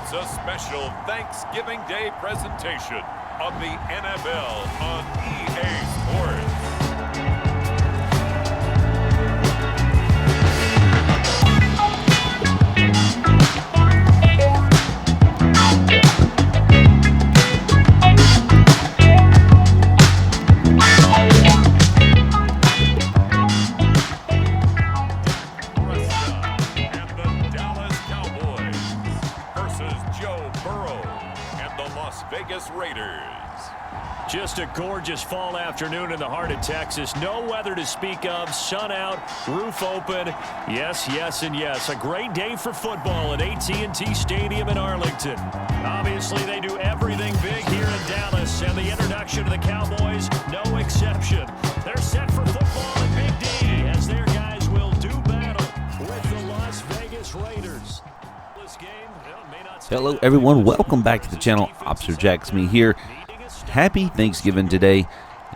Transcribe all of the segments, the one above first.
It's a special Thanksgiving Day presentation of the NFL on EA Sports. Raiders. Just a gorgeous fall afternoon in the heart of Texas. No weather to speak of. Sun out, roof open. Yes, yes, and yes. A great day for football at AT&T Stadium in Arlington. Obviously, they do everything big here in Dallas, and the introduction to the Cowboys, no exception. They're set for football in Big D, as their guys will do battle with the Las Vegas Raiders. This game, hello everyone, welcome back to the channel. Officer Jack's me here. Happy Thanksgiving today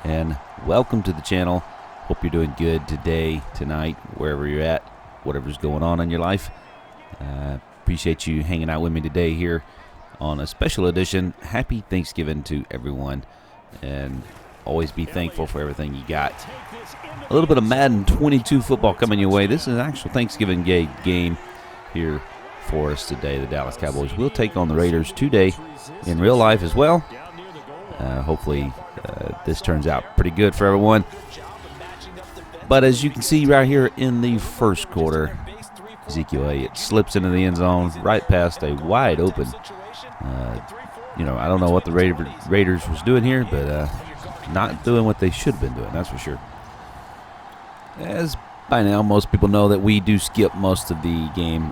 and welcome to the channel. Hope you're doing good today, tonight, wherever you're at, whatever's going on in your life. Appreciate you hanging out with me today here on a special edition. Happy Thanksgiving to everyone, and always be thankful for everything you got. A little bit of Madden 22 football coming your way. This is an actual Thanksgiving Day game here for us today. The Dallas Cowboys will take on the Raiders today in real life as well. Hopefully this turns out pretty good for everyone. But as you can see right here in the first quarter, Ezekiel Elliott slips into the end zone right past a wide open. I don't know what the Raiders was doing here, but not doing what they should have been doing, that's for sure. As by now, most people know that we do skip most of the game,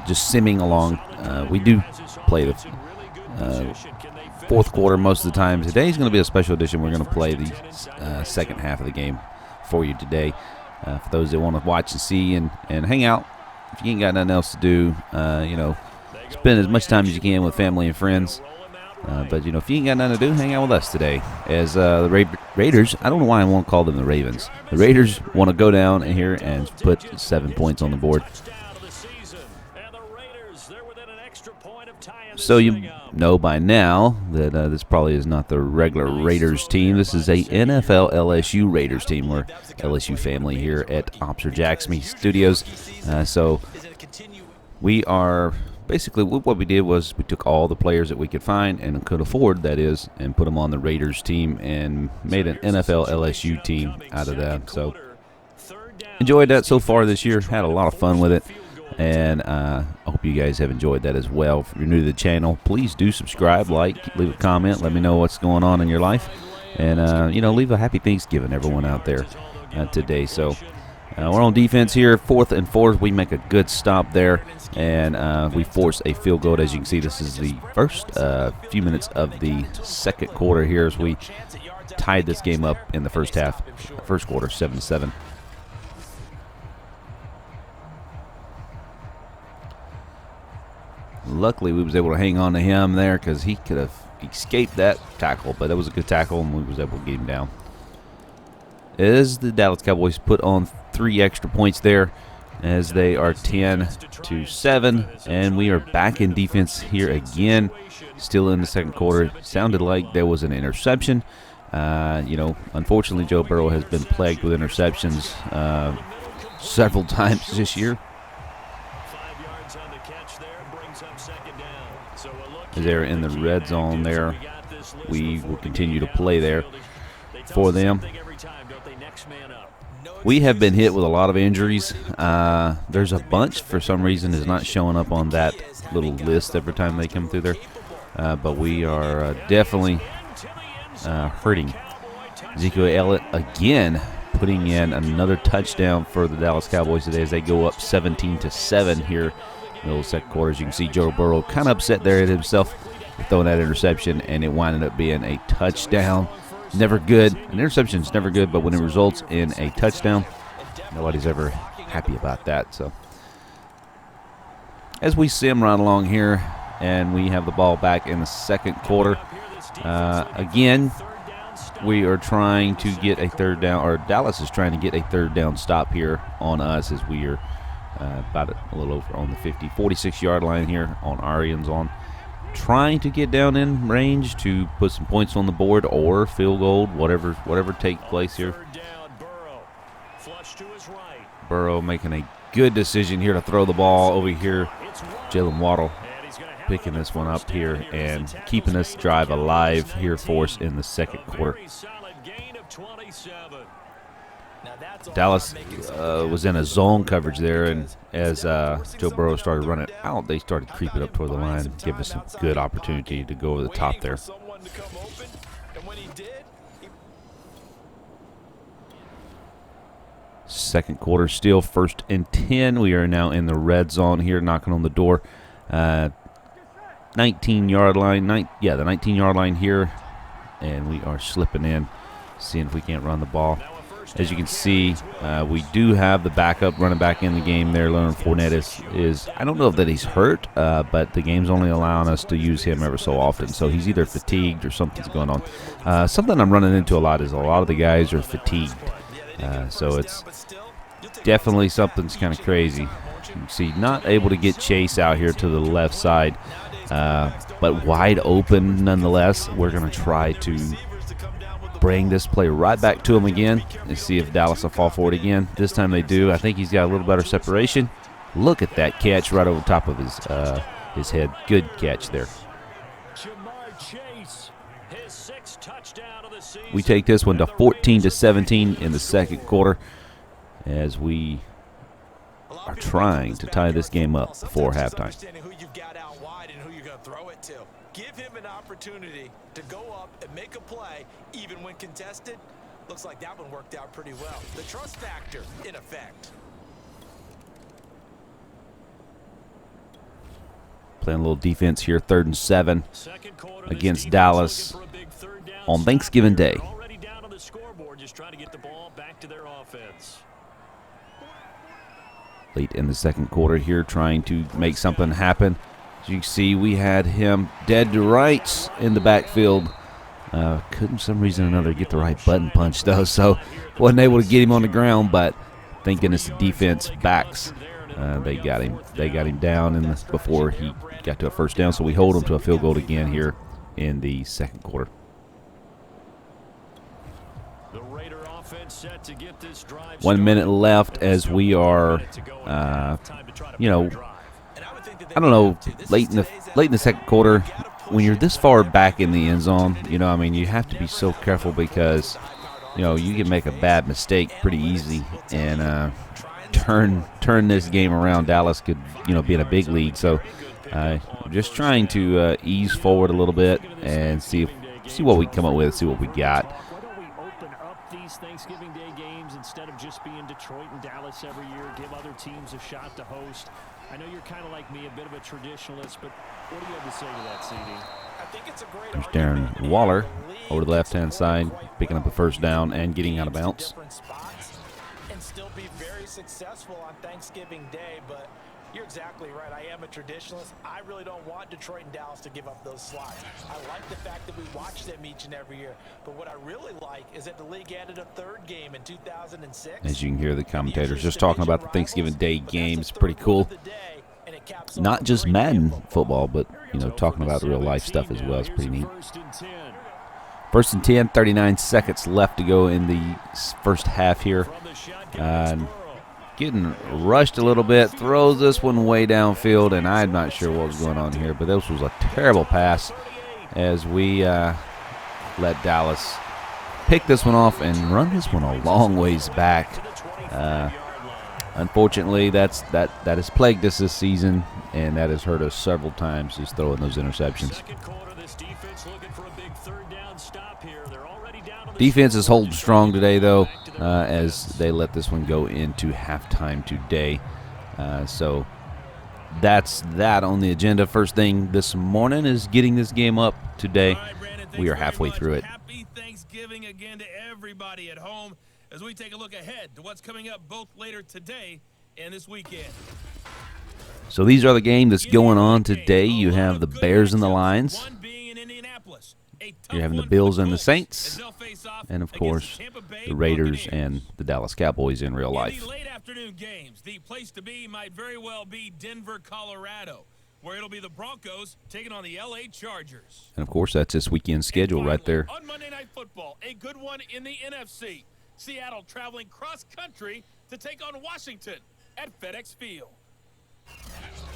just simming along. We do play the fourth quarter most of the time. Today's going to be a special edition. We're going to play the second half of the game for you today. For those that want to watch and see and hang out, if you ain't got nothing else to do, spend as much time as you can with family and friends. But, if you ain't got nothing to do, hang out with us today. As the Raiders, I don't know why I won't call them the Ravens. The Raiders want to go down here and put 7 points on the board. So you know by now that this probably is not the regular Raiders team. This is a NFL LSU Raiders team. We're LSU family here at Officer Jack's Studios. So we are... Basically, what we did was we took all the players that we could find and could afford, that is, and put them on the Raiders team and made an NFL LSU team out of that. So, enjoyed that so far this year. Had a lot of fun with it, and I hope you guys have enjoyed that as well. If you're new to the channel, please do subscribe, like, leave a comment. Let me know what's going on in your life, and leave a happy Thanksgiving, everyone out there today. So. We're on defense here, 4th and 4. We make a good stop there, and we force a field goal. As you can see, this is the first few minutes of the second quarter here as we tied this game up in the first quarter, 7-7. Luckily, we was able to hang on to him there because he could have escaped that tackle, but that was a good tackle, and we was able to get him down. As the Dallas Cowboys put on 3 extra points there, as they are 10-7, and we are back in defense here again, still in the second quarter. Sounded like there was an interception. Unfortunately, Joe Burrow has been plagued with interceptions several times this year. As they're in the red zone there, we will continue to play there for them. We have been hit with a lot of injuries. There's a bunch, for some reason, is not showing up on that little list every time they come through there. But we are definitely hurting. Ezekiel Elliott again putting in another touchdown for the Dallas Cowboys today as they go up 17-7 here in the second quarter. As you can see, Joe Burrow kind of upset there at himself throwing that interception, and it winded up being a touchdown. Never good. An interception's never good, but when it results in a touchdown, nobody's ever happy about that. So, as we sim right along here, and we have the ball back in the second quarter, again, we are trying to get a third down, or Dallas is trying to get a third down stop here on us as we are about a little over on the 50, 46-yard line here on our end zone. Trying to get down in range to put some points on the board or field goal, whatever takes place here. Burrow making a good decision here to throw the ball over here. Jalen Waddle picking this one up here and keeping this drive alive here for us in the second quarter. Dallas was in a zone coverage there, and as Joe Burrow started running out, they started creeping up toward the line, give us a good opportunity to go over the top there. Second quarter still 1st and 10. We are now in the red zone here, knocking on the door. 19-yard line, the 19-yard line here, and we are slipping in, seeing if we can't run the ball. As you can see, we do have the backup running back in the game there. Leonard Fournette is I don't know that he's hurt, but the game's only allowing us to use him ever so often. So he's either fatigued or something's going on. Something I'm running into a lot is a lot of the guys are fatigued. So it's definitely something's kind of crazy. You can see not able to get Chase out here to the left side, but wide open nonetheless. We're going to try to bring this play right back to him again and see if Dallas will fall for it again. This time they do. I think he's got a little better separation. Look at that catch right over top of his head. Good catch there. We take this one to 14-17 in the second quarter as we are trying to tie this game up before halftime. Give him an opportunity to go up and make a play, even when contested. Looks like that one worked out pretty well. The trust factor in effect. Playing a little defense here, 3rd and 7 against Dallas on Thanksgiving Day. Late in the second quarter here, trying to make something happen. As you can see, we had him dead to rights in the backfield. Couldn't, for some reason or another, get the right button punch, though, so wasn't able to get him on the ground, but thank goodness the defense backs. They got him down before he got to a first down, so we hold him to a field goal again here in the second quarter. The Raider offense set to get this drive 1 minute left as we are, I don't know, late in the second quarter, when you're this far back in the end zone, you have to be so careful because, you can make a bad mistake pretty easy and turn this game around. Dallas could, be in a big lead. So just trying to ease forward a little bit and see what we come up with, see what we got. Why don't we open up these Thanksgiving Day games instead of just being Detroit and Dallas every year, give other teams a shot to host? I know you're kind of like me, a bit of a traditionalist, but what do you have to say to that, CD? I think it's a great There's Darren Waller over the left-hand side, picking up the first down and getting out of bounds. And still be very successful on Thanksgiving Day, but you're exactly right. I am a traditionalist. I really don't want Detroit and Dallas to give up those slots. I like the fact that we watch them each and every year, but what I really like is that the league added a 3rd game in 2006. As you can hear the commentators just talking about the Thanksgiving Day games, pretty cool. Not just Madden football, but, talking about real life stuff as well is pretty neat. 1st and 10, 39 seconds left to go in the first half here. Getting rushed a little bit, throws this one way downfield, and I'm not sure what was going on here, but this was a terrible pass as we let Dallas pick this one off and run this one a long ways back. Unfortunately, that has plagued us this season, and that has hurt us several times, just throwing those interceptions. Defense is holding strong today, though, as they let this one go into halftime today. So that's that on the agenda. First thing this morning is getting this game up today. We are halfway through it. Happy Thanksgiving again to everybody at home as we take a look ahead to what's coming up both later today and this weekend. So these are the games that's going on today. You have the Bears and the Lions. One being in Indianapolis, a You're having the Bills and the Saints, and of course the Raiders and the Dallas Cowboys in real life. In the late afternoon games, the place to be might very well be Denver, Colorado, where it'll be the Broncos taking on the LA Chargers. And of course that's this weekend's schedule right there. On Monday Night Football, a good one in the NFC. Seattle traveling cross-country to take on Washington at FedEx Field.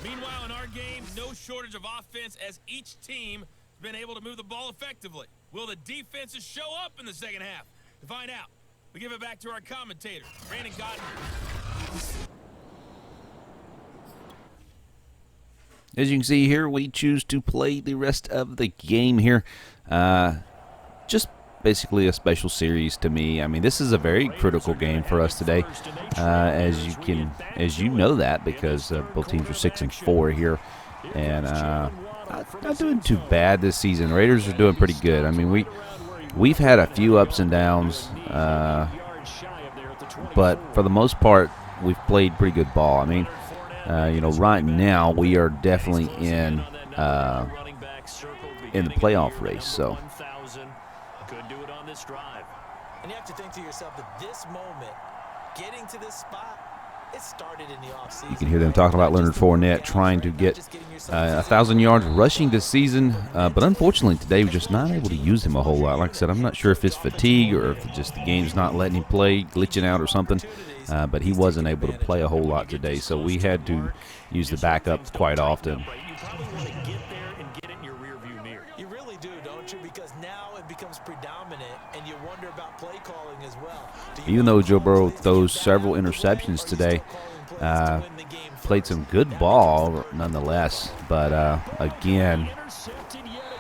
Meanwhile, in our game, no shortage of offense as each team has been able to move the ball effectively. Will the defenses show up in the second half? To find out, we give it back to our commentator, Brandon Gottlieb. As you can see here, we choose to play the rest of the game here. Just basically a special series to me. I mean, this is a very critical game for us today, as you know that, because both teams are 6-4 here, and not doing too bad this season. The Raiders are doing pretty good. I mean, we've had a few ups and downs, but for the most part, we've played pretty good ball. I mean, right now we are definitely in the playoff race. So. And you have to think to yourself that this moment, getting to this spot, it started in the offseason. You can hear them talking about Leonard Fournette trying to get 1,000 yards rushing this season, but unfortunately today we're just not able to use him a whole lot. Like I said, I'm not sure if it's fatigue or if just the game's not letting him play, glitching out or something, but he wasn't able to play a whole lot today, so we had to use the backup quite often. You really do, don't you? Because now it becomes predominant, and you wonder about play calling as well. Even though Joe Burrow throws several interceptions today, played some good ball nonetheless, but again,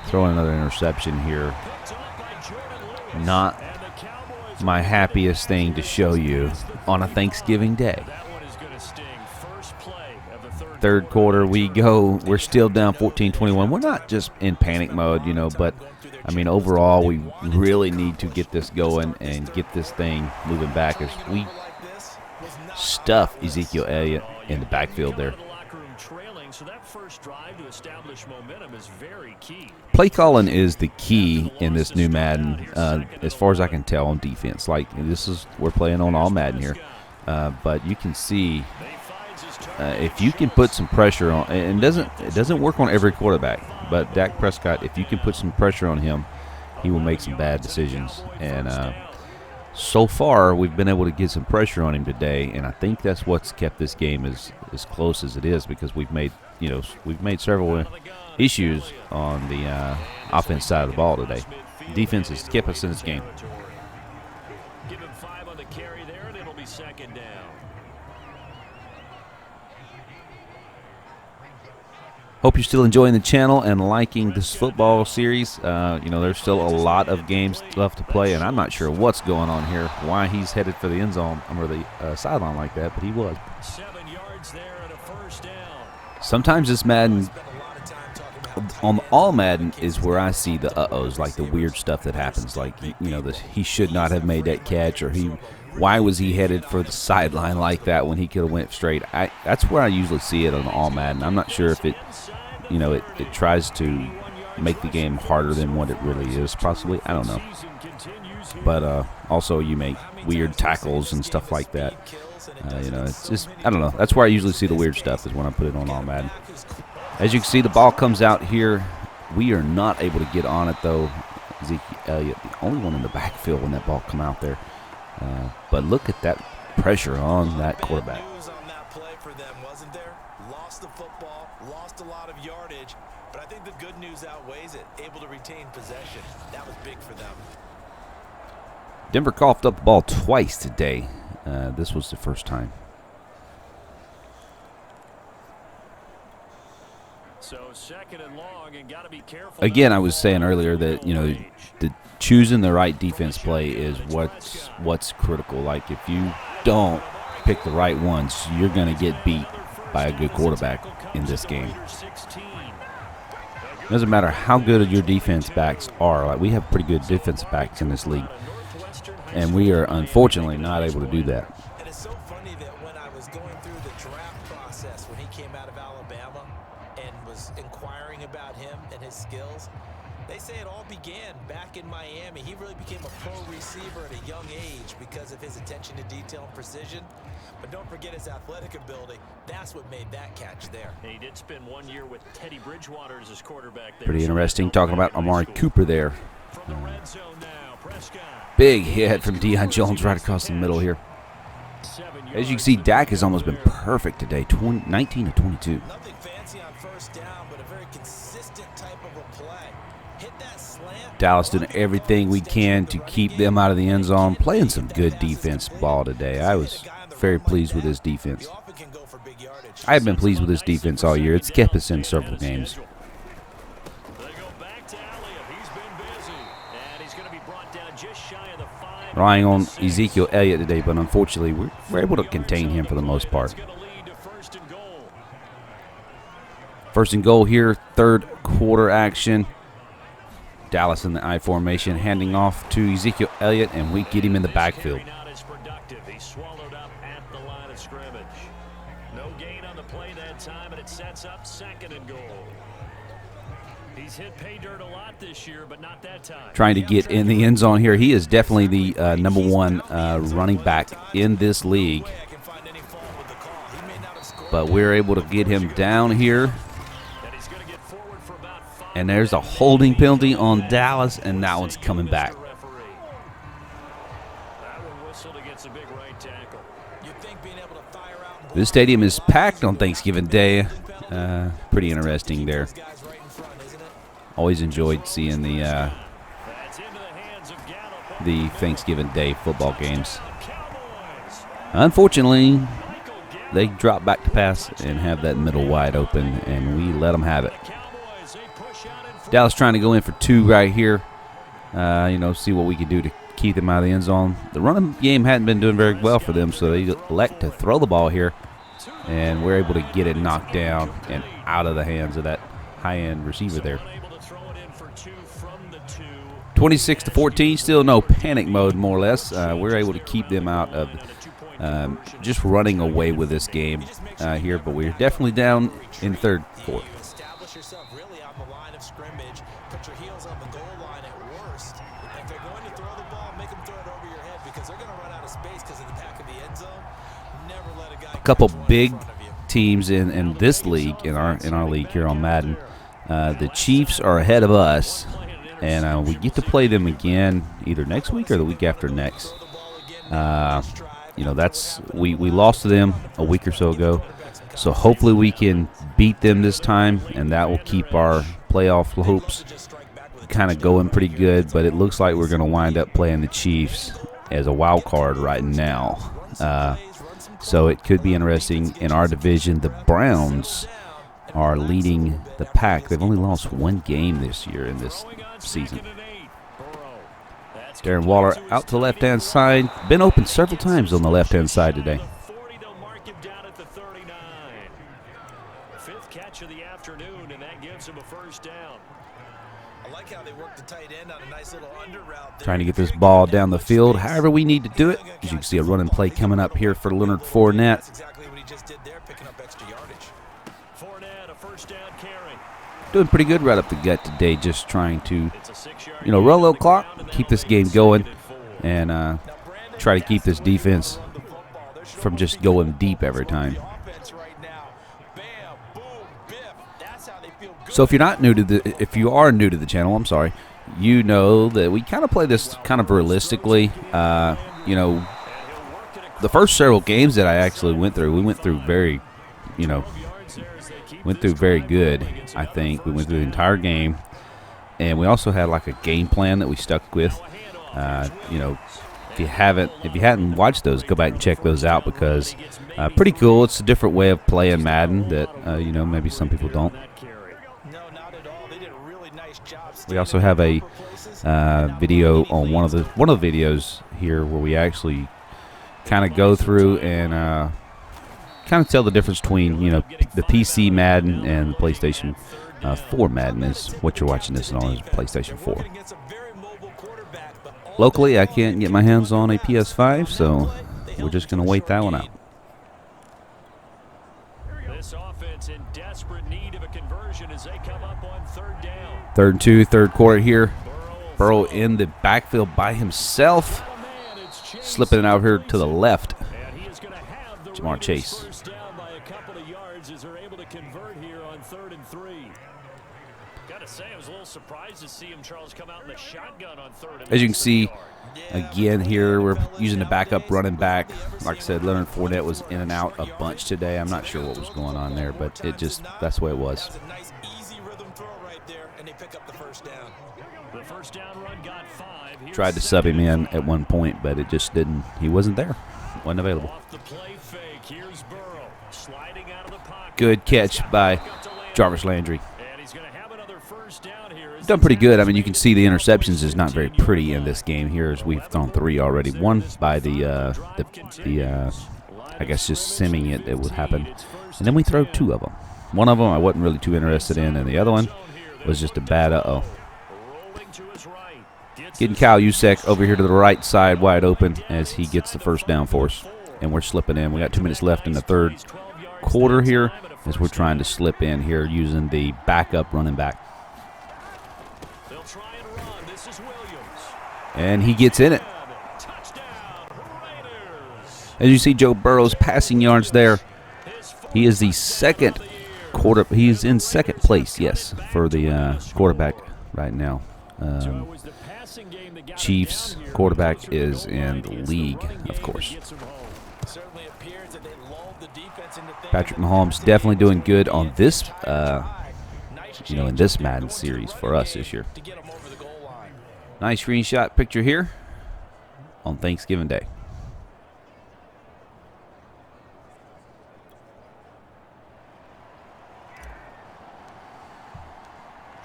throwing another interception here. Not my happiest thing to show you on a Thanksgiving day. Third quarter we go, we're still down 14-21. We're not just in panic mode, but I mean, overall we really need to get this going and get this thing moving back as we stuff Ezekiel Elliott in the backfield there. Play calling is the key in this new Madden, as far as I can tell, on defense. Like, we're playing on all Madden here, but you can see if you can put some pressure on, and it doesn't work on every quarterback, but Dak Prescott, if you can put some pressure on him, he will make some bad decisions. And so far, we've been able to get some pressure on him today, and I think that's what's kept this game as close as it is, because we've made several issues on the offense side of the ball today. Defense has kept us in this game. Give him 5 on the carry there, and it'll be second down. Hope you're still enjoying the channel and liking this football series. There's still a lot of games left to play, and I'm not sure what's going on here, why he's headed for the end zone or the sideline like that, but he was. 7 yards there and a first down. Sometimes this Madden, on all Madden, is where I see the uh-ohs, like the weird stuff that happens, like, he should not have made that catch, or why was he headed for the sideline like that when he could have went straight? That's where I usually see it on all Madden. I'm not sure if it tries to make the game harder than what it really is, possibly. I don't know. But also you make weird tackles and stuff like that. It's just, I don't know. That's where I usually see the weird stuff, is when I put it on all Madden. As you can see, the ball comes out here. We are not able to get on it, though. Ezekiel Elliott, the only one in the backfield when that ball come out there. But look at that pressure on that quarterback. On that play for them, wasn't there? Lost the football, lost a lot of yardage, but I think the good news outweighs it. Able to retain possession. That was big for them. Denver coughed up the ball twice today. This was the first time. So second and long, and got to be careful. Again, I was saying earlier that choosing the right defense play is what's critical. Like, if you don't pick the right ones, you're going to get beat by a good quarterback in this game. Doesn't matter how good your defense backs are. Like, we have pretty good defensive backs in this league, and we are unfortunately not able to do that. And it's so funny that when I was going through the draft process when he came out of Alabama and was inquiring about him and his skills, They say it all began back in Miami. He really became a pro receiver at a young age because of his attention to detail and precision. But don't forget his athletic ability. That's what made that catch there. He did spend 1 year with Teddy Bridgewater as his quarterback there. Pretty interesting talking about Amari Cooper there. From the red zone now, Prescott. Big hit from Deion Jones right across the middle here. As you can see, Dak has almost been perfect today, 19 of 22. Nothing fancy on first down, but a very consistent type of a play. Hit that slant. Dallas doing everything we can to keep them out of the end zone, playing some good defense ball today. I was very pleased with this defense. I have been pleased with this defense all year. It's kept us in several games. Relying on Ezekiel Elliott today, but unfortunately we're able to contain him for the most part. First and goal here, third quarter action. Dallas in the I formation, handing off to Ezekiel Elliott, and we get him in the backfield. He swallowed up at the line of scrimmage. No gain on the play that time, and it sets up second and goal. He's hit pay dirt a lot this year, but not that time. Trying to get in the end zone here. He is definitely the #1 running back in this league. But we're able to get him down here. And there's a holding penalty on Dallas, and that one's coming back. This stadium is packed on Thanksgiving Day. Pretty interesting there. Always enjoyed seeing the Thanksgiving Day football games. Unfortunately, they drop back to pass and have that middle wide open, and we let them have it. Dallas trying to go in for 2 right here. See what we can do to keep them out of the end zone. The running game hadn't been doing very well for them, so they elect to throw the ball here, and we're able to get it knocked down and out of the hands of that high-end receiver there. 26-14, still no panic mode, more or less. We're able to keep them out of just running away with this game here, but we're definitely down in third quarter. Establish yourself really on the line of scrimmage. Put your heels on the goal line at worst. If they're going to throw the ball, make them throw it over your head because they're going to run out of space because of the back of the end zone. Never let a guy. A couple big teams in this league, in our league here on Madden. The Chiefs are ahead of us, and we get to play them again either next week or the week after next. We lost to them a week or so ago, so hopefully we can beat them this time, and that will keep our playoff hopes kind of going pretty good. But it looks like we're going to wind up playing the Chiefs as a wild card right now. So it could be interesting in our division. The Browns are leading the pack. They've only lost 1 game this year in this season. Darren Waller out to the left-hand side. Been open several times on the left-hand side today. 5th catch of the afternoon, and that gives him a first down. I like how they work the tight end on a nice little under route there. Trying to get this ball down the field however we need to do it. As you can see, a running play coming up here for Leonard Fournette. That's exactly what he just did there, picking up extra yardage. Fournette, a first down carry. Doing pretty good right up the gut today, just trying to, run a little clock, keep this game going, and try to keep this defense from just going deep every time. So if you are new to the channel, I'm sorry, you know that we kind of play this kind of realistically. The first several games that I actually went through, we went through very good. I think we went through the entire game, and we also had like a game plan that we stuck with. If you hadn't watched those, go back and check those out because pretty cool. It's a different way of playing Madden that maybe some people don't. We also have a video on one of the videos here where we actually kind of go through and kind of tell the difference between the PC Madden and the PlayStation 4 Madden is what you're watching this on, is PlayStation 4. Locally, I can't get my hands on a PS5, so we're just going to wait that one out. This offense in desperate need of of a conversion as they come up on 3rd down. 3rd and 2, third quarter here. Burrow in the backfield by himself. Slipping it out here to the left. Jamar Chase. First down by a couple of yards as they're able to convert here on 3rd and 3. Gotta say, I was a little surprised to see him, Charles, come out in the shotgun on 3rd and As you can see, again here, we're using the backup running back. Like I said, Leonard Fournette was in and out a bunch today. I'm not sure what was going on there, but that's the way it was. That's a nice, easy rhythm throw right there, and they pick up the first down. The first down run got 5. Here's Tried to sub him in at one point, but it just didn't. He wasn't there. Wasn't available. off the play fake. Here's Burrow sliding out of the pocket. Good catch by Jarvis Landry. And he's going to have another first down here. Done pretty good. I mean, you can see the interceptions is not very pretty in this game here, as we've thrown 3 already. One by the I guess just simming it would happen, and then we throw 2 of them. One of them I wasn't really too interested in, and the other one was just a bad Rolling to his right. Getting Kyle Juszczyk over here to the right side wide open as he gets the first down for us, and we're slipping in. We got 2 minutes left in the 3rd quarter here as we're trying to slip in here using the backup running back. They'll try and run. This is Williams. And he gets in it. Touchdown, Raiders. As you see Joe Burrow's passing yards there, he is the second quarter. He's in 2nd place, yes, for the quarterback right now. Chiefs quarterback is in the league, of course. Patrick Mahomes definitely doing good on this, in this Madden series for us this year. Nice screenshot picture here on Thanksgiving Day.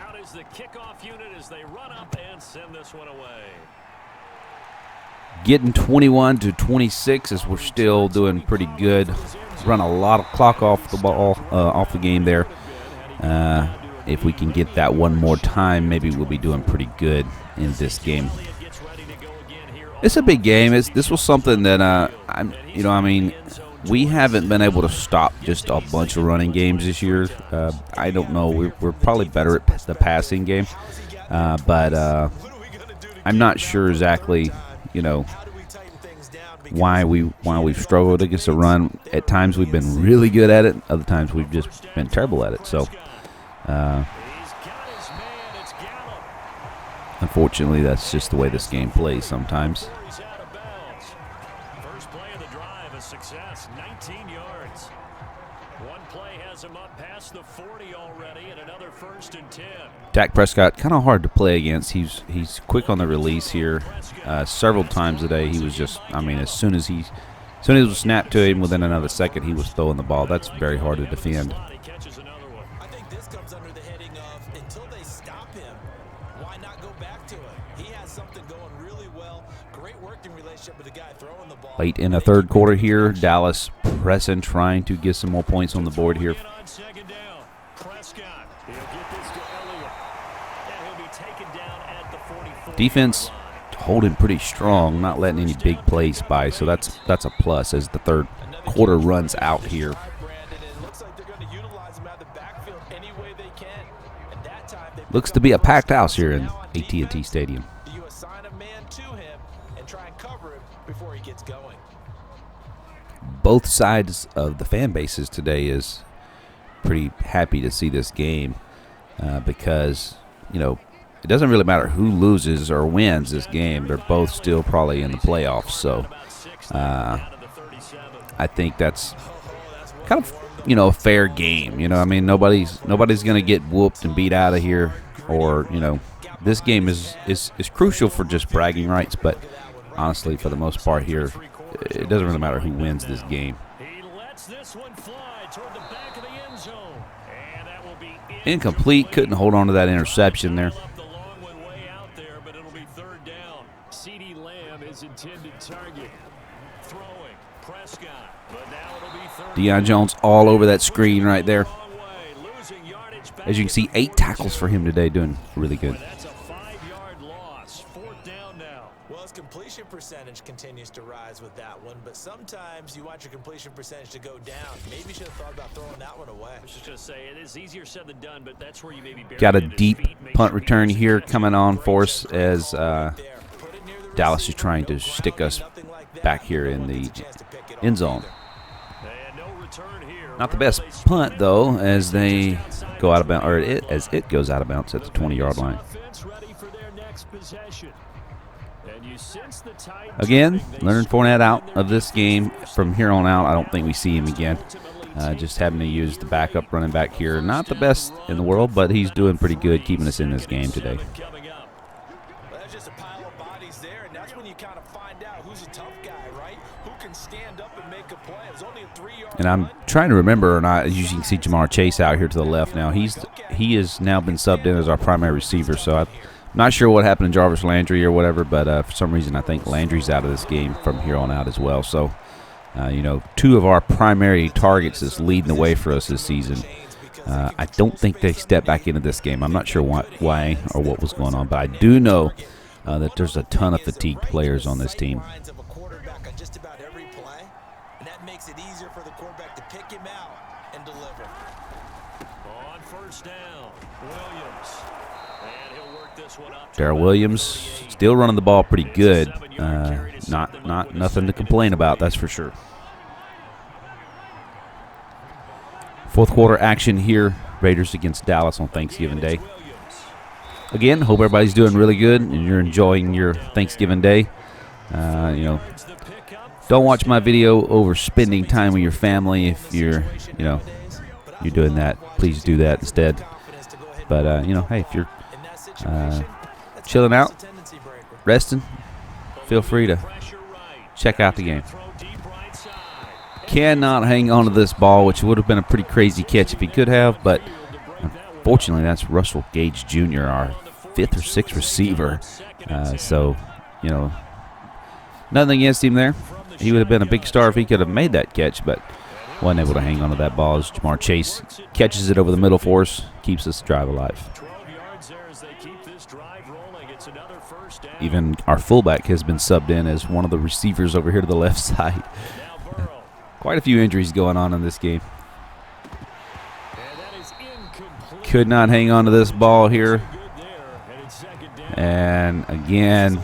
Out is the kickoff unit as they run up and send this one away. Getting 21-26 as we're still doing pretty good. Run a lot of clock off the ball, off the game there. If we can get that one more time, maybe we'll be doing pretty good in this game. It's a big game. This was something that we haven't been able to stop just a bunch of running games this year. I don't know. We're probably better at the passing game, but I'm not sure exactly, why we've struggled against the run. At times we've been really good at it. Other times we've just been terrible at it. So, unfortunately, that's just the way this game plays sometimes. First play of the drive, a success, 19 yards. One play has him up past the 40 already, and another 1st and 10. Dak Prescott, kind of hard to play against. He's quick on the release here. Several times today, he was just, as soon as it was snapped to him, within another second, he was throwing the ball. That's very hard to defend. I think this comes under the heading of until they stop him, why not go back to it? He has something going really well. Great working relationship with the guy throwing the ball. Late in the 3rd quarter here, Dallas pressing, trying to get some more points on the board here. Defense holding pretty strong, not letting any big plays by, so that's a plus as the 3rd quarter runs out here. Looks to be a packed house here in AT&T Stadium. You assign a man to him and try and cover him before he gets going. Both sides of the fan bases today is pretty happy to see this game because, it doesn't really matter who loses or wins this game. They're both still probably in the playoffs. So I think that's kind of, a fair game. Nobody's going to get whooped and beat out of here. Or, this game is crucial for just bragging rights. But honestly, for the most part here, it doesn't really matter who wins this game. He lets this one fly toward the back of the end zone. And that will be incomplete. Couldn't hold on to that interception there. Intended target. Throwing. Prescott. But now it'll be 3rd. Deion Jones all over that screen right there. As you can see, 8 tackles for him today, doing really good. That's a 5-yard loss. 4th down now. Well, it's completion percentage continues to rise with that one, but sometimes you want your completion percentage to go down. Maybe you should have thought about throwing that one away. I was just going to say, it is easier said than done, but that's where you maybe Got a deep punt return here coming on for us as Dallas is trying to stick us back here in the end zone. Not the best punt, though, as they go out of bounds, or as it goes out of bounds at the 20-yard line. Again, Leonard Fournette out of this game. From here on out, I don't think we see him again. Just having to use the backup running back here. Not the best in the world, but he's doing pretty good keeping us in this game today. Well, there's just a pile of bodies there, and that's when you kind of find out who's a tough guy, right? Who can stand up and make a play. It was only a 3-yard And I'm trying to remember or not. As you can see, Jamar Chase out here to the left now. He has now been subbed in as our primary receiver. So I'm not sure what happened to Jarvis Landry or whatever, but for some reason I think Landry's out of this game from here on out as well. So, you know, two of our primary targets is leading the way for us this season. I don't think they stepped back into this game. I'm not sure why or what was going on, but I do know that there's a ton of fatigued players on this team. Makes it easier for the quarterback to pick him out and deliver. On first down, Williams. And he'll work this one up. Darrell Williams still running the ball pretty good. Not nothing to complain about, that's for sure. Fourth quarter action here. Raiders against Dallas on Thanksgiving Day. Again, hope everybody's doing really good and you're enjoying your Thanksgiving Day. You know, don't watch my video over spending time with your family. If you're doing that, please do that instead. But, you know, hey, if you're chilling out, resting, feel free to check out the game. Cannot hang on to this ball, which would have been a pretty crazy catch if he could have. But, unfortunately, that's Russell Gage Jr., our 5th or 6th receiver. So, you know, nothing against him there. He would have been a big star if he could have made that catch, but wasn't able to hang on to that ball as Jamar Chase catches it over the middle for us, keeps this drive alive. Even our fullback has been subbed in as one of the receivers over here to the left side. Quite a few injuries going on in this game. Could not hang on to this ball here. And again,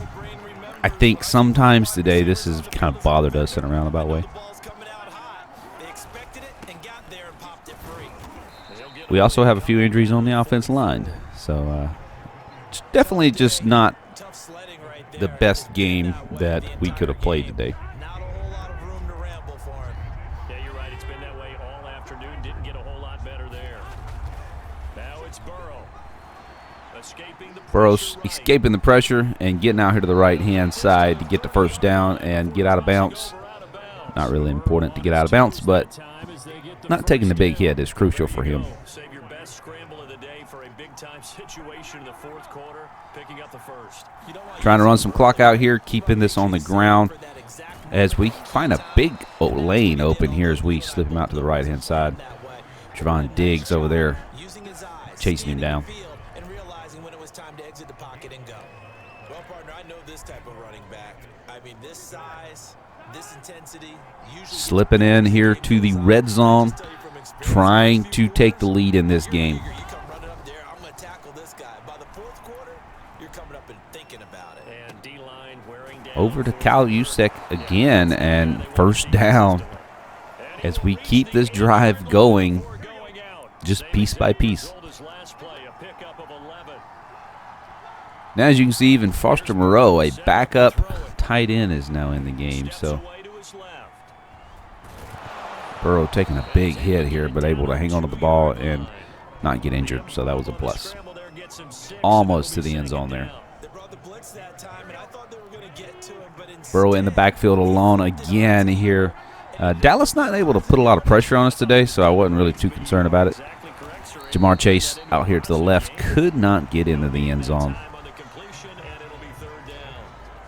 I think sometimes today this has kind of bothered us in a roundabout way. We also have a few injuries on the offensive line. So it's definitely just not the best game that we could have played today. Yeah, you're right. It's been that way all afternoon. Didn't get a whole lot better there. Now it's Burrow. Burrow's escaping the pressure and getting out here to the right-hand side to get the first down and get out of bounds. Not really important to get out of bounds, but not taking the big hit is crucial for him. Save your best scramble of the day for a big-time situation in the fourth quarter, picking up the first. Trying to run some clock out here, keeping this on the ground as we find a big lane open here as we slip him out to the right-hand side. Trevon Diggs over there chasing him down. Slipping in here to the red zone, trying to take the lead in this game. Over to Kyle Juszczyk again, and first down as we keep this drive going just piece by piece. Now, as you can see, even Foster Moreau, a backup tight end, is now in the game. So Burrow taking a big hit here, but able to hang on to the ball and not get injured. So that was a plus. Almost to the end zone there. Burrow in the backfield alone again here. Dallas not able to put a lot of pressure on us today, so I wasn't really too concerned about it. Jamar Chase out here to the left could not get into the end zone.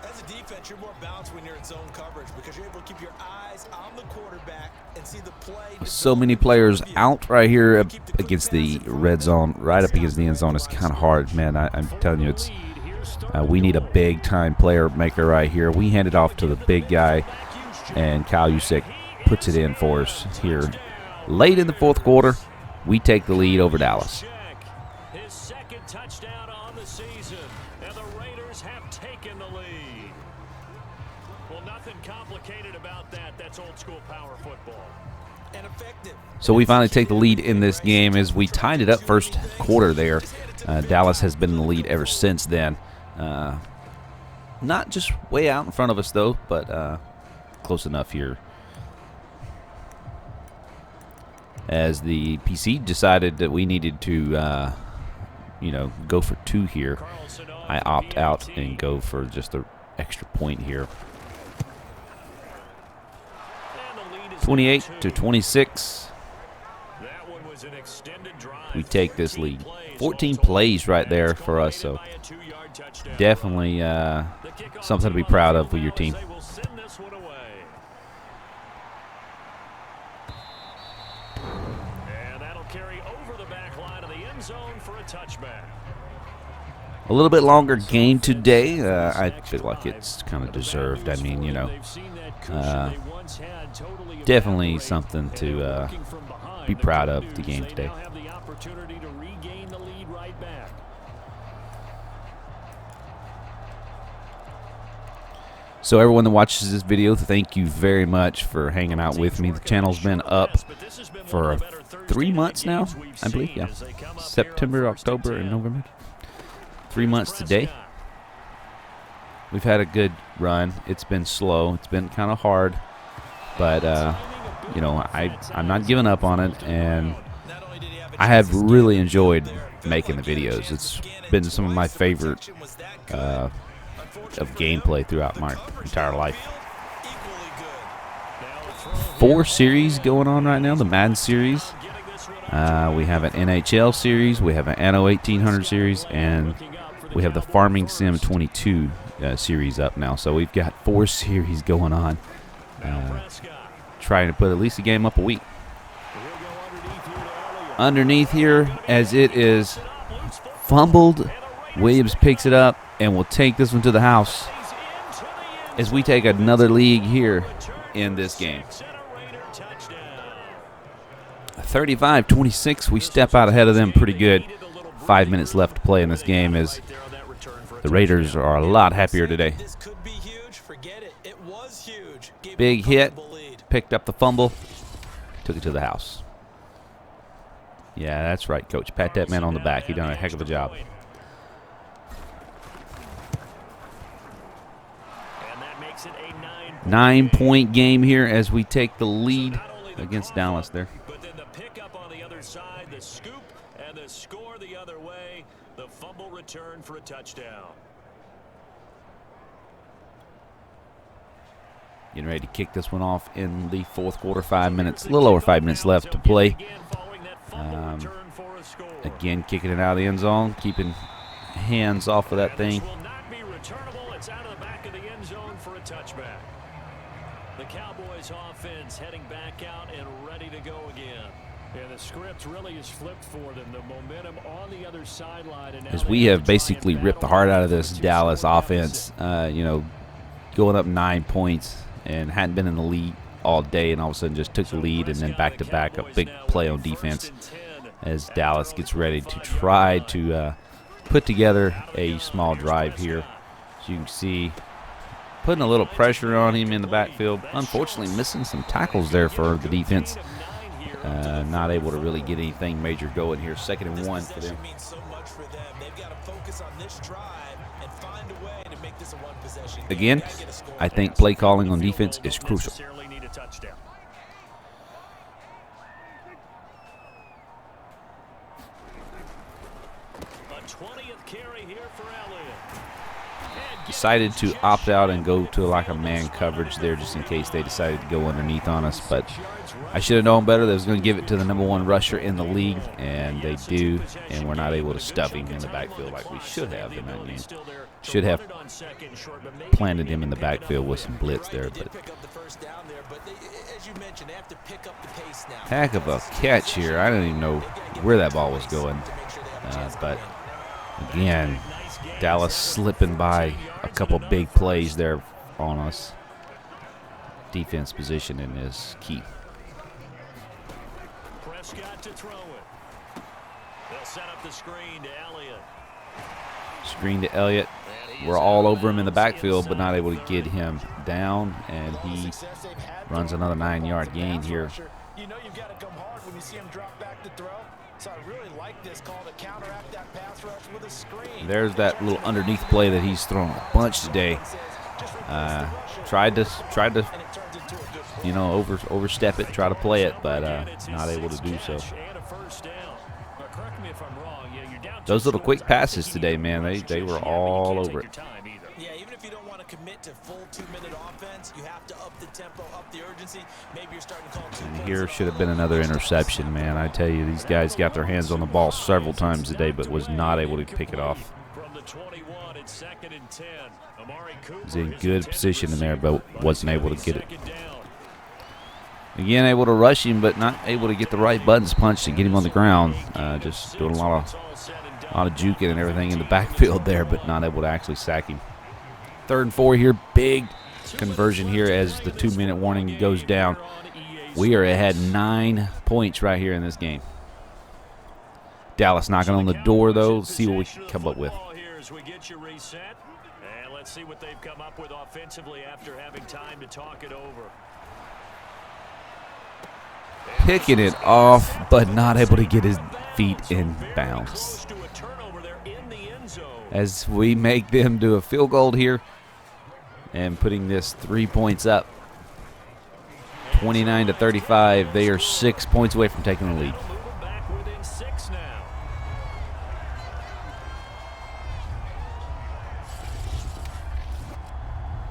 As a defense, you're more balanced when you're in zone coverage because you're able to keep your eyes on the quarterback and see the play. So many players out right here against the red zone, right up against the end zone. It's kind of hard, man. I'm telling you, it's We need a big-time player maker right here. We hand it off to the big guy, and Kyle Juszczyk puts it in for us here. Late in the fourth quarter, we take the lead over Dallas. His second touchdown on the season, and the Raiders have taken the lead. Well, nothing complicated about that. That's old-school power football. And effective. So we finally take the lead in this game as we tied it up first quarter there. Dallas has been in the lead ever since then. Not just way out in front of us, though, but close enough here. As the PC decided that we needed to, go for 2 here, I opt out and go for just the extra point here. 28-26. We take this lead. 14 plays right there for us, so definitely something to be proud of with your team. A little bit longer game today. I feel like it's kind of deserved. I mean, definitely something to be proud of the game today. So everyone that watches this video, thank you very much for hanging out with me. The channel's been up for 3 months now, I believe. Yeah, September, October, and November. 3 months today. We've had a good run. It's been slow. It's been kind of hard, but I'm not giving up on it, and I have really enjoyed making the videos. It's been some of my favorite of gameplay throughout my entire life. 4 series going on right now. The Madden series. We have an NHL series. We have an Anno 1800 series, and we have the Farming Sim 22 series up now. So we've got 4 series going on. Trying to put at least a game up a week. Underneath here, as it is fumbled, Williams picks it up and will take this one to the house as we take another lead here in this game. 35-26, we step out ahead of them pretty good. 5 minutes left to play in this game as the Raiders are a lot happier today. Big hit, picked up the fumble, took it to the house. Yeah, that's right, Coach. Pat that man on the back. He done a heck of a job. A 9-point game here as we take the lead against Dallas there. But then the pickup on the other side, the scoop, and the score the other way, the fumble return for a touchdown. Getting ready to kick this one off in the fourth quarter. 5 minutes, a little over 5 minutes left to play. Again, kicking it out of the end zone, keeping hands off of that thing. It's out of the back of the end zone for a touchback. The Cowboys offense heading back out and ready to go again. Yeah, the script really is flipped for them. The momentum on the other sideline. As we have basically ripped the heart out of this Dallas offense, going up 9 points and hadn't been in the lead all day, and all of a sudden just took the lead, and then back-to-back a big play on defense as Dallas gets ready to try to put together a small drive here. As you can see, putting a little pressure on him in the backfield. Unfortunately, missing some tackles there for the defense. Not able to really get anything major going here. 2nd and 1 for them. Again, I think play calling on defense is crucial. Decided to opt out and go to like a man coverage there just in case they decided to go underneath on us, but I should have known better. They was going to give it to the #1 rusher in the league, and they do, and we're not able to stuff him in the backfield like we should have in that game. Should have planted him in the backfield with some blitz there, but heck of a catch here. I don't even know where that ball was going, but again, Dallas slipping by a couple big plays there on us. Defense positioning is key. Prescott to throw it. They'll set up the screen to Elliott. Screen to Elliott. We're all over him in the backfield, but not able to get him down, and he runs another 9-yard gain here. You know you've got to come hard when you see him drop back to throw. So I really like this call to counteract that pass rush with a screen. There's that little underneath play that he's thrown a bunch today. Tried to you know, overstep it, try to play it, but not able to do so. Those little quick passes today, man, they were all over it. Yeah, even if you don't want to commit to full 2-minute offense, you have to up the tempo, up the urgency. Maybe you're starting to call 2 And here should have been another interception, man. I tell you, these guys got their hands on the ball several times today, but was not able to pick it off. He's in good position in there, but wasn't able to get it. Again, able to rush him, but not able to get the right buttons punched to get him on the ground. Just doing a lot of juking and everything in the backfield there, but not able to actually sack him. 3rd and 4 here. Big conversion here as the 2-minute warning goes down. We are ahead 9 points right here in this game. Dallas knocking on the door, though. Let's see what we can come up with. And let's see what they've come up with offensively after having time to talk it over. Picking it off, but not able to get his feet in bounds. As we make them do a field goal here and putting this 3 points up. 29-35. They are 6 points away from taking the lead.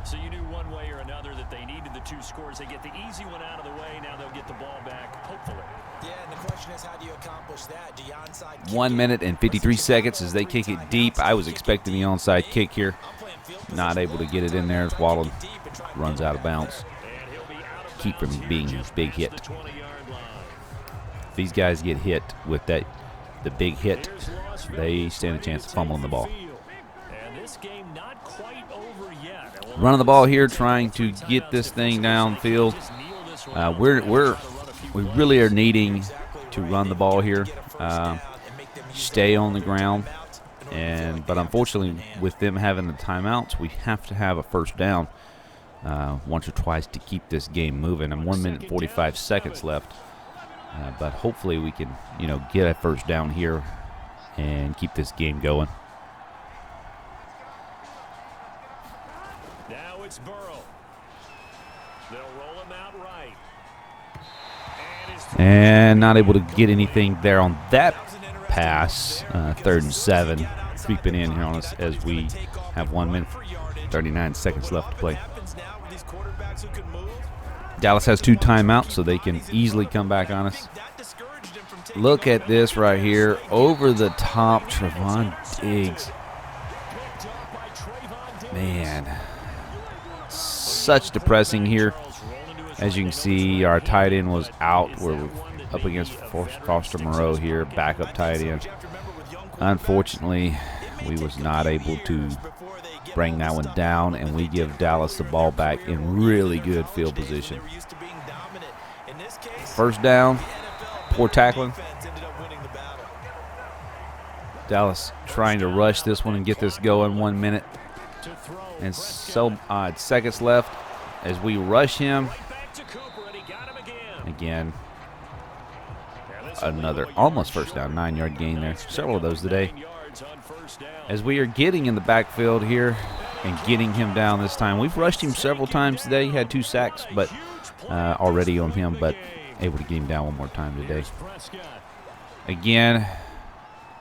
So you knew one way or another that they needed the 2 scores. They get the easy one out of the way. Now they'll get the ball back, hopefully. Yeah, and the question is, how do you accomplish that? Do you onside kick 1 minute and 53 seconds as they kick it deep. I was expecting the onside kick here. Not able to get it in there. Waddle runs out of bounds. Keep from being a big hit. If these guys get hit with the big hit, they stand a chance of fumbling the ball. Running the ball here, trying to get this thing downfield. We really are needing to run the ball here, stay on the ground, but unfortunately, with them having the timeouts, we have to have a first down once or twice to keep this game moving. And 1 minute and 45 seconds left, but hopefully we can, get a first down here and keep this game going. Now it's Burrow. They'll roll him out right. And not able to get anything there on that pass. 3rd and 7. Creeping in here on us as we have 1 minute, 39 seconds left to play. Dallas has 2 timeouts, so they can easily come back on us. Look at this right here. Over the top, Trevon Diggs. Man, such depressing here. As you can see, our tight end was out. We're up against Foster Moreau here, backup tight end. Unfortunately, we was not able to bring that one down, and we give Dallas the ball back in really good field position. First down, poor tackling. Dallas trying to rush this one and get this going. 1 minute and so odd seconds left as we rush him. Again, another almost first down, 9-yard gain there. Several of those today. As we are getting in the backfield here and getting him down this time. We've rushed him several times today. He had 2 sacks but already on him, but able to get him down one more time today. Again,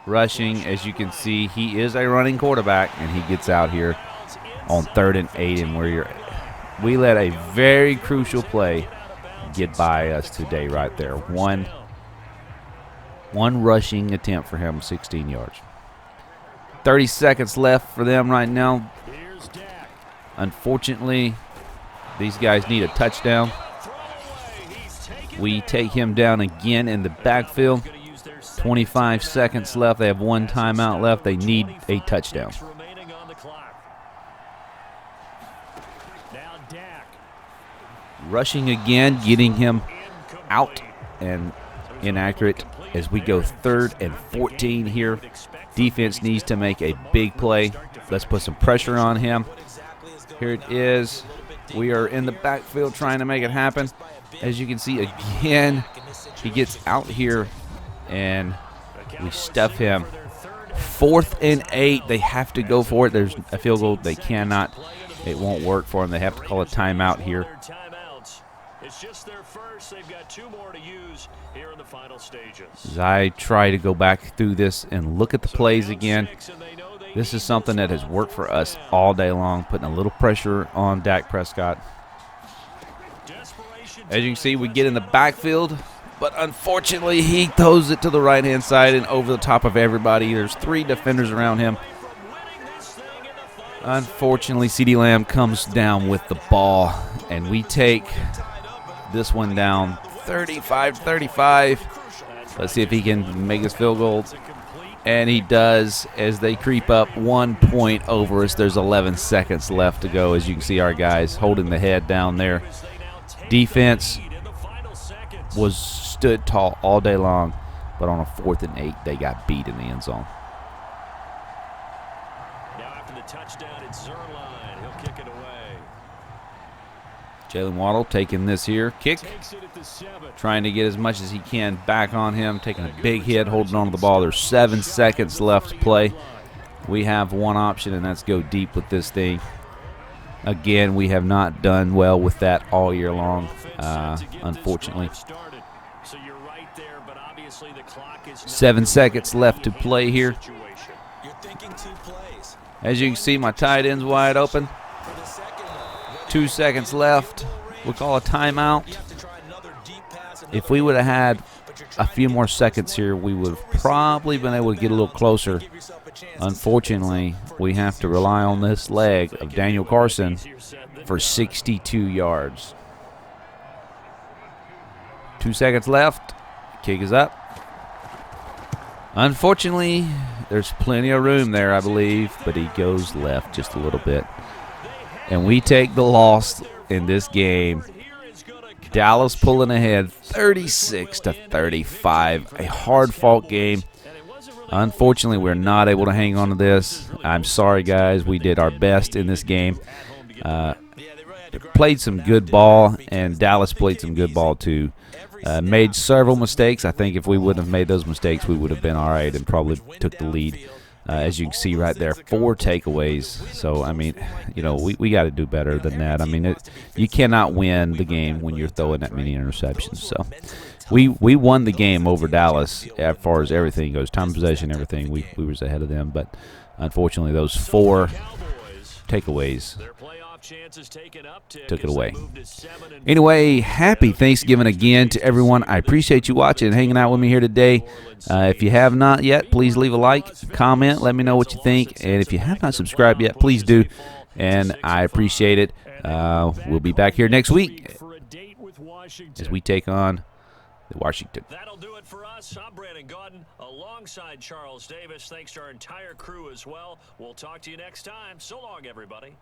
rushing. As you can see, he is a running quarterback, and he gets out here on 3rd and 8, and we let a very crucial play get by us today right there. One rushing attempt for him, 16 yards. 30 seconds left for them right now. Unfortunately, these guys need a touchdown. We take him down again in the backfield. 25 seconds left. They have one timeout left. They need a touchdown. Rushing again, getting him out and inaccurate as we go 3rd and 14 here. Defense needs to make a big play. Let's put some pressure on him. Here it is. We are in the backfield trying to make it happen. As you can see again, he gets out here and we stuff him. 4th and 8. They have to go for it. There's a field goal. They cannot. It won't work for them. They have to call a timeout here. It's just their first. They've got 2 more to use here in the final stages. As I try to go back through this and look at the plays again, this is something that has worked for us all day long, putting a little pressure on Dak Prescott. As you can see, we get in the backfield, but unfortunately he throws it to the right-hand side and over the top of everybody. There's 3 defenders around him. Unfortunately, CeeDee Lamb comes down with the ball, and we take this one down 35-35. Let's see if he can make his field goal. And he does as they creep up 1 point over us. There's 11 seconds left to go. As you can see, our guys holding the head down there. Defense stood tall all day long, but on a 4th and 8, they got beat in the end zone. Now after the touchdown, it's Zerline. He'll kick it away. Jalen Waddle taking this here kick, trying to get as much as he can back on him, taking a big hit, holding on to the ball. There's 7 seconds left to play. We have one option, and that's go deep with this thing. Again, we have not done well with that all year long, unfortunately. 7 seconds left to play here. As you can see, my tight end's wide open. 2 seconds left. We'll call a timeout. If we would have had a few more seconds here, we would have probably been able to get a little closer. Unfortunately, we have to rely on this leg of Daniel Carson for 62 yards. 2 seconds left. Kick is up. Unfortunately, there's plenty of room there, I believe, but he goes left just a little bit. And we take the loss in this game. Dallas pulling ahead 36-35. A hard-fought game. Unfortunately, we're not able to hang on to this. I'm sorry, guys. We did our best in this game. Played some good ball, and Dallas played some good ball too. Made several mistakes. I think if we wouldn't have made those mistakes, we would have been all right and probably took the lead. As you can see right there, 4 takeaways. So, I mean, you know, we got to do better than that. I mean, you cannot win the game when you're throwing that many interceptions. So, we won the game over Dallas as far as everything goes. Time of possession, everything. We was ahead of them. But, unfortunately, those 4 takeaways took it away. Anyway, happy Thanksgiving again to everyone. I appreciate you watching and hanging out with me here today. If you have not yet, please leave a like, comment, let me know what you think. And if you have not subscribed yet, please do. And I appreciate it. We'll be back here next week as we take on Washington. That'll do it for us. I'm Brandon Gaudin alongside Charles Davis. Thanks to our entire crew as well. We'll talk to you next time. So long, everybody.